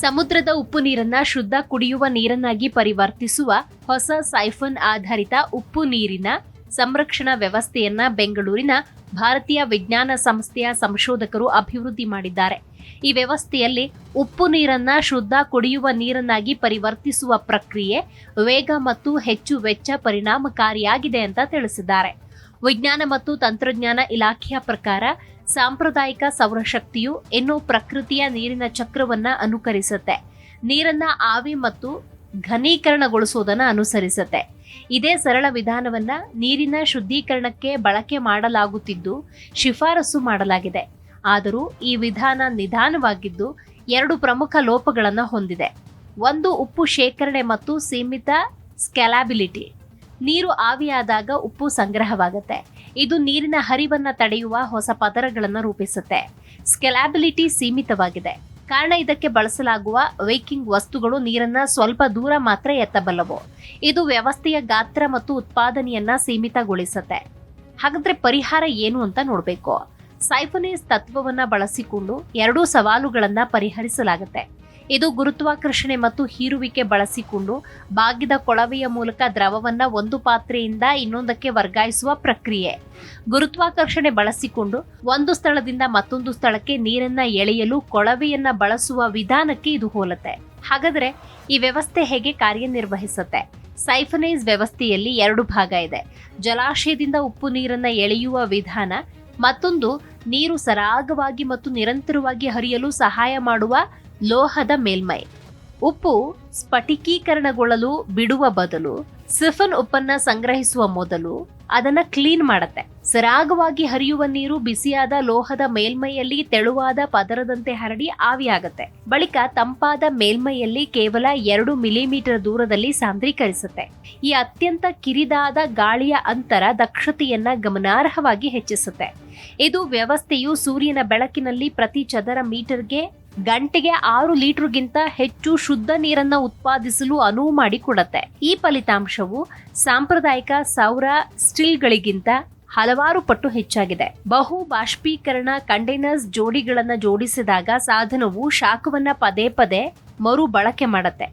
ಸಮುದ್ರದ ಉಪ್ಪು ನೀರನ್ನ ಶುದ್ಧ ಕುಡಿಯುವ ನೀರನ್ನಾಗಿ ಪರಿವರ್ತಿಸುವ ಹೊಸ ಸೈಫನ್ ಆಧಾರಿತ ಉಪ್ಪು ನೀರಿನ ಸಂರಕ್ಷಣಾ ವ್ಯವಸ್ಥೆಯನ್ನ ಬೆಂಗಳೂರಿನ ಭಾರತೀಯ ವಿಜ್ಞಾನ ಸಂಸ್ಥೆಯ ಸಂಶೋಧಕರು ಅಭಿವೃದ್ಧಿ ಮಾಡಿದ್ದಾರೆ. ಈ ವ್ಯವಸ್ಥೆಯಲ್ಲಿ ಉಪ್ಪು ನೀರನ್ನ ಶುದ್ಧ ಕುಡಿಯುವ ನೀರನ್ನಾಗಿ ಪರಿವರ್ತಿಸುವ ಪ್ರಕ್ರಿಯೆ ವೇಗ ಮತ್ತು ಹೆಚ್ಚು ವೆಚ್ಚ ಪರಿಣಾಮಕಾರಿಯಾಗಿದೆ ಅಂತ ತಿಳಿಸಿದ್ದಾರೆ. ವಿಜ್ಞಾನ ಮತ್ತು ತಂತ್ರಜ್ಞಾನ ಇಲಾಖೆಯ ಪ್ರಕಾರ ಸಾಂಪ್ರದಾಯಿಕ ಸೌರಶಕ್ತಿಯು ಇನ್ನು ಪ್ರಕೃತಿಯ ನೀರಿನ ಚಕ್ರವನ್ನ ಅನುಕರಿಸುತ್ತೆ. ನೀರನ್ನ ಆವಿ ಮತ್ತು ಘನೀಕರಣಗೊಳಿಸುವುದನ್ನು ಅನುಸರಿಸುತ್ತೆ. ಇದೇ ಸರಳ ವಿಧಾನವನ್ನ ನೀರಿನ ಶುದ್ಧೀಕರಣಕ್ಕೆ ಬಳಕೆ ಮಾಡಲಾಗುತ್ತಿದ್ದು ಶಿಫಾರಸು ಮಾಡಲಾಗಿದೆ. ಆದರೂ ಈ ವಿಧಾನ ನಿಧಾನವಾಗಿದ್ದು 2 ಪ್ರಮುಖ ಲೋಪಗಳನ್ನು ಹೊಂದಿದೆ. ಒಂದು, ಉಪ್ಪು ಶೇಖರಣೆ ಮತ್ತು ಸೀಮಿತ ಸ್ಕ್ಯಾಲಬಿಲಿಟಿ. ನೀರು ಆವಿಯಾದಾಗ ಉಪ್ಪು ಸಂಗ್ರಹವಾಗುತ್ತೆ. ಇದು ನೀರಿನ ಹರಿವನ್ನ ತಡೆಯುವ ಹೊಸ ಪದರಗಳನ್ನು ರೂಪಿಸುತ್ತೆ. ಸ್ಕ್ಯಾಲಬಿಲಿಟಿ ಸೀಮಿತವಾಗಿದೆ. ಕಾರಣ ಇದಕ್ಕೆ ಬಳಸಲಾಗುವ ವೇಕಿಂಗ್ ವಸ್ತುಗಳು ನೀರನ್ನ ಸ್ವಲ್ಪ ದೂರ ಮಾತ್ರ ಎತ್ತಬಲ್ಲವು. ಇದು ವ್ಯವಸ್ಥೆಯ ಗಾತ್ರ ಮತ್ತು ಉತ್ಪಾದನೆಯನ್ನ ಸೀಮಿತಗೊಳಿಸುತ್ತೆ. ಹಾಗಾದ್ರೆ ಪರಿಹಾರ ಏನು ಅಂತ ನೋಡ್ಬೇಕು. ಸೈಫನೇಜ್ ತತ್ವವನ್ನ ಬಳಸಿಕೊಂಡು 2 ಸವಾಲುಗಳನ್ನ ಪರಿಹರಿಸಲಾಗುತ್ತೆ. ಇದು ಗುರುತ್ವಾಕರ್ಷಣೆ ಮತ್ತು ಹೀರುವಿಕೆ ಬಳಸಿಕೊಂಡು ಬಾಗಿದ ಕೊಳವೆಯ ಮೂಲಕ ದ್ರವವನ್ನ ಒಂದು ಪಾತ್ರೆಯಿಂದ ಇನ್ನೊಂದಕ್ಕೆ ವರ್ಗಾಯಿಸುವ ಪ್ರಕ್ರಿಯೆ. ಗುರುತ್ವಾಕರ್ಷಣೆ ಬಳಸಿಕೊಂಡು ಒಂದು ಸ್ಥಳದಿಂದ ಮತ್ತೊಂದು ಸ್ಥಳಕ್ಕೆ ನೀರನ್ನ ಎಳೆಯಲು ಕೊಳವೆಯನ್ನ ಬಳಸುವ ವಿಧಾನಕ್ಕೆ ಇದು ಹೋಲುತ್ತೆ. ಹಾಗಾದ್ರೆ ಈ ವ್ಯವಸ್ಥೆ ಹೇಗೆ ಕಾರ್ಯನಿರ್ವಹಿಸುತ್ತೆ? ಸೈಫನೇಜ್ ವ್ಯವಸ್ಥೆಯಲ್ಲಿ 2 ಭಾಗ ಇದೆ. ಜಲಾಶಯದಿಂದ ಉಪ್ಪು ನೀರನ್ನ ಎಳೆಯುವ ವಿಧಾನ, ಮತ್ತೊಂದು ನೀರು ಸರಾಗವಾಗಿ ಮತ್ತು ನಿರಂತರವಾಗಿ ಹರಿಯಲು ಸಹಾಯ ಮಾಡುವ ಲೋಹದ ಮೇಲ್ಮೈ. ಉಪ್ಪು ಸ್ಫಟಿಕೀಕರಣಗೊಳ್ಳಲು ಬಿಡುವ ಬದಲು ಸಿಫನ್ ಉಪ್ಪನ್ನ ಸಂಗ್ರಹಿಸುವ ಮೊದಲು ಅದನ್ನ ಕ್ಲೀನ್ ಮಾಡುತ್ತೆ. ಸರಾಗವಾಗಿ ಹರಿಯುವ ನೀರು ಬಿಸಿಯಾದ ಲೋಹದ ಮೇಲ್ಮೈಯಲ್ಲಿ ತೆಳುವಾದ ಪದರದಂತೆ ಹರಡಿ ಆವಿಯಾಗುತ್ತೆ. ಬಳಿಕ ತಂಪಾದ ಮೇಲ್ಮೈಯಲ್ಲಿ ಕೇವಲ 2 ಮಿಲಿಮೀಟರ್ ದೂರದಲ್ಲಿ ಸಾಂದ್ರೀಕರಿಸುತ್ತೆ. ಈ ಅತ್ಯಂತ ಕಿರಿದಾದ ಗಾಳಿಯ ಅಂತರ ದಕ್ಷತೆಯನ್ನ ಗಮನಾರ್ಹವಾಗಿ ಹೆಚ್ಚಿಸುತ್ತೆ. ಇದು ವ್ಯವಸ್ಥೆಯು ಸೂರ್ಯನ ಬೆಳಕಿನಲ್ಲಿ ಪ್ರತಿ ಚದರ ಮೀಟರ್ಗೆ ಗಂಟೆಗೆ 6 ಲೀಟರ್ಗಿಂತ ಹೆಚ್ಚು ಶುದ್ಧ ನೀರನ್ನ ಉತ್ಪಾದಿಸಲು ಅನುವು ಮಾಡಿಕೊಡುತ್ತೆ. ಈ ಫಲಿತಾಂಶವು ಸಾಂಪ್ರದಾಯಿಕ ಸೌರ ಸ್ಟಿಲ್ಗಳಿಗಿಂತ ಹಲವಾರು ಪಟ್ಟು ಹೆಚ್ಚಾಗಿದೆ. ಬಹು ಬಾಷ್ಪೀಕರಣ ಕಂಟೈನರ್ಸ್ ಜೋಡಿಗಳನ್ನ ಜೋಡಿಸಿದಾಗ ಸಾಧನವು ಶಾಖವನ್ನ ಪದೇ ಪದೇ ಮರು ಬಳಕೆ ಮಾಡುತ್ತೆ.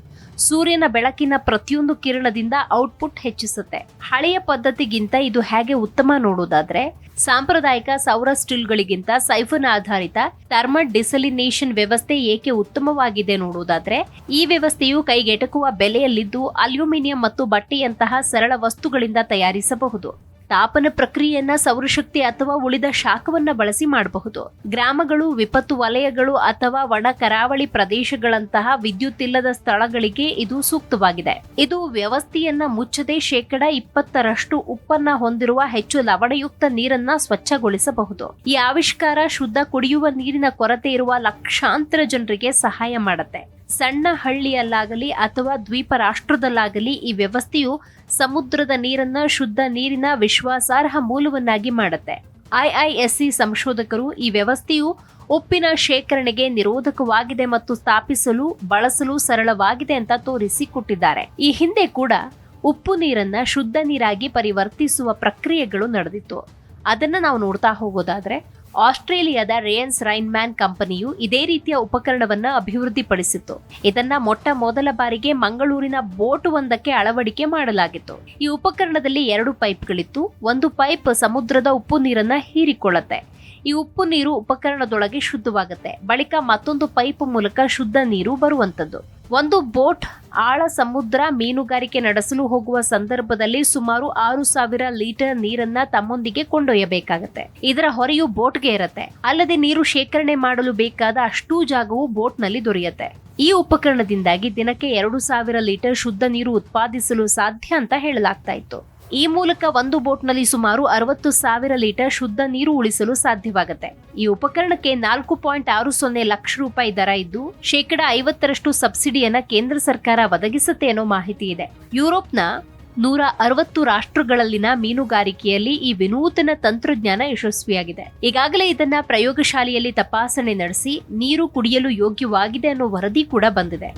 ಸೂರ್ಯನ ಬೆಳಕಿನ ಪ್ರತಿಯೊಂದು ಕಿರಣದಿಂದ ಔಟ್ಪುಟ್ ಹೆಚ್ಚಿಸುತ್ತೆ. ಹಳೆಯ ಪದ್ಧತಿಗಿಂತ ಇದು ಹೇಗೆ ಉತ್ತಮ ನೋಡುವುದಾದ್ರೆ, ಸಾಂಪ್ರದಾಯಿಕ ಸೌರ ಸ್ಟಿಲ್ಗಳಿಗಿಂತ ಸೈಫನ್ ಆಧಾರಿತ ಥರ್ಮಲ್ ಡಿಸಲಿನೇಷನ್ ವ್ಯವಸ್ಥೆ ಏಕೆ ಉತ್ತಮವಾಗಿದೆ ನೋಡುವುದಾದ್ರೆ, ಈ ವ್ಯವಸ್ಥೆಯು ಕೈಗೆಟಕುವ ಬೆಲೆಯಲ್ಲಿದ್ದು ಅಲ್ಯೂಮಿನಿಯಂ ಮತ್ತು ಬಟ್ಟೆಯಂತಹ ಸರಳ ವಸ್ತುಗಳಿಂದ ತಯಾರಿಸಬಹುದು. ತಾಪನ ಪ್ರಕ್ರಿಯೆಯನ್ನ ಸೌರಶಕ್ತಿ ಅಥವಾ ಉಳಿದ ಶಾಖವನ್ನ ಬಳಸಿ ಮಾಡಬಹುದು. ಗ್ರಾಮಗಳು, ವಿಪತ್ತು ವಲಯಗಳು ಅಥವಾ ಒಣ ಕರಾವಳಿ ಪ್ರದೇಶಗಳಂತಹ ವಿದ್ಯುತ್ ಇಲ್ಲದ ಸ್ಥಳಗಳಿಗೆ ಇದು ಸೂಕ್ತವಾಗಿದೆ. ಇದು ವ್ಯವಸ್ಥೆಯನ್ನ ಮುಚ್ಚದೆ 20% ಉಪ್ಪನ್ನ ಹೊಂದಿರುವ ಹೆಚ್ಚು ಲವಣಯುಕ್ತ ನೀರನ್ನ ಸ್ವಚ್ಛಗೊಳಿಸಬಹುದು. ಈ ಆವಿಷ್ಕಾರ ಶುದ್ಧ ಕುಡಿಯುವ ನೀರಿನ ಕೊರತೆ ಇರುವ ಲಕ್ಷಾಂತರ ಜನರಿಗೆ ಸಹಾಯ ಮಾಡುತ್ತೆ. ಸಣ್ಣ ಹಳ್ಳಿಯಲ್ಲಾಗಲಿ ಅಥವಾ ದ್ವೀಪ ರಾಷ್ಟ್ರದಲ್ಲಾಗಲಿ ಈ ವ್ಯವಸ್ಥೆಯು ಸಮುದ್ರದ ನೀರನ್ನ ಶುದ್ಧ ನೀರಿನ ವಿಶ್ವಾಸಾರ್ಹ ಮೂಲವನ್ನಾಗಿ ಮಾಡುತ್ತೆ. IISc ಸಂಶೋಧಕರು ಈ ವ್ಯವಸ್ಥೆಯು ಉಪ್ಪಿನ ಶೇಖರಣೆಗೆ ನಿರೋಧಕವಾಗಿದೆ ಮತ್ತು ಸ್ಥಾಪಿಸಲು ಬಳಸಲು ಸರಳವಾಗಿದೆ ಅಂತ ತೋರಿಸಿಕೊಟ್ಟಿದ್ದಾರೆ. ಈ ಹಿಂದೆ ಕೂಡ ಉಪ್ಪು ನೀರನ್ನ ಶುದ್ಧ ನೀರಾಗಿ ಪರಿವರ್ತಿಸುವ ಪ್ರಕ್ರಿಯೆಗಳು ನಡೆದಿತ್ತು. ಅದನ್ನ ನಾವು ನೋಡ್ತಾ ಹೋಗೋದಾದ್ರೆ, ಆಸ್ಟ್ರೇಲಿಯಾದ ರೇಯನ್ಸ್ ರೈನ್ಮ್ಯಾನ್ ಕಂಪನಿಯು ಇದೇ ರೀತಿಯ ಉಪಕರಣವನ್ನ ಅಭಿವೃದ್ಧಿಪಡಿಸಿತ್ತು. ಇದನ್ನ ಮೊದಲ ಬಾರಿಗೆ ಮಂಗಳೂರಿನ ಬೋಟ್ ಒಂದಕ್ಕೆ ಅಳವಡಿಕೆ ಮಾಡಲಾಗಿತ್ತು. ಈ ಉಪಕರಣದಲ್ಲಿ 2 ಪೈಪ್ಗಳಿತ್ತು. ಒಂದು ಪೈಪ್ ಸಮುದ್ರದ ಉಪ್ಪು ನೀರನ್ನ ಹೀರಿಕೊಳ್ಳುತ್ತೆ. ಈ ಉಪ್ಪು ನೀರು ಉಪಕರಣದೊಳಗೆ ಶುದ್ಧವಾಗುತ್ತೆ. ಬಳಿಕ ಮತ್ತೊಂದು ಪೈಪ್ ಮೂಲಕ ಶುದ್ಧ ನೀರು ಬರುವಂತದ್ದು. ಒಂದು ಬೋಟ್ ಆಳ ಸಮುದ್ರ ಮೀನುಗಾರಿಕೆ ನಡೆಸಲು ಹೋಗುವ ಸಂದರ್ಭದಲ್ಲಿ ಸುಮಾರು 6,000 ಲೀಟರ್ ನೀರನ್ನ ತಮ್ಮೊಂದಿಗೆ ಕೊಂಡೊಯ್ಯಬೇಕಾಗತ್ತೆ. ಇದರ ಹೊರೆಯು ಬೋಟ್ಗೆ ಇರುತ್ತೆ. ಅಲ್ಲದೆ ನೀರು ಶೇಖರಣೆ ಮಾಡಲು ಬೇಕಾದ ಅಷ್ಟೂ ಜಾಗವು ಬೋಟ್ನಲ್ಲಿ ದೊರೆಯುತ್ತೆ. ಈ ಉಪಕರಣದಿಂದಾಗಿ ದಿನಕ್ಕೆ 2,000 ಲೀಟರ್ ಶುದ್ಧ ನೀರು ಉತ್ಪಾದಿಸಲು ಸಾಧ್ಯ ಅಂತ ಹೇಳಲಾಗ್ತಾ ಇತ್ತು. ಈ ಮೂಲಕ ಒಂದು ಬೋಟ್ನಲ್ಲಿ ಸುಮಾರು 60,000 ಲೀಟರ್ ಶುದ್ಧ ನೀರು ಉಳಿಸಲು ಸಾಧ್ಯವಾಗುತ್ತೆ. ಈ ಉಪಕರಣಕ್ಕೆ 4.60 ಲಕ್ಷ ರೂಪಾಯಿ ದರ ಇದ್ದು, 50% ಸಬ್ಸಿಡಿಯನ್ನ ಕೇಂದ್ರ ಸರ್ಕಾರ ಒದಗಿಸುತ್ತೆ ಅನ್ನೋ ಮಾಹಿತಿ ಇದೆ. ಯುರೋಪ್ನ 160 ರಾಷ್ಟ್ರಗಳಲ್ಲಿನ ಮೀನುಗಾರಿಕೆಯಲ್ಲಿ ಈ ವಿನೂತನ ತಂತ್ರಜ್ಞಾನ ಯಶಸ್ವಿಯಾಗಿದೆ. ಈಗಾಗಲೇ ಇದನ್ನ ಪ್ರಯೋಗಶಾಲೆಯಲ್ಲಿ ತಪಾಸಣೆ ನಡೆಸಿ ನೀರು ಕುಡಿಯಲು ಯೋಗ್ಯವಾಗಿದೆ ಅನ್ನೋ ವರದಿ ಕೂಡ ಬಂದಿದೆ.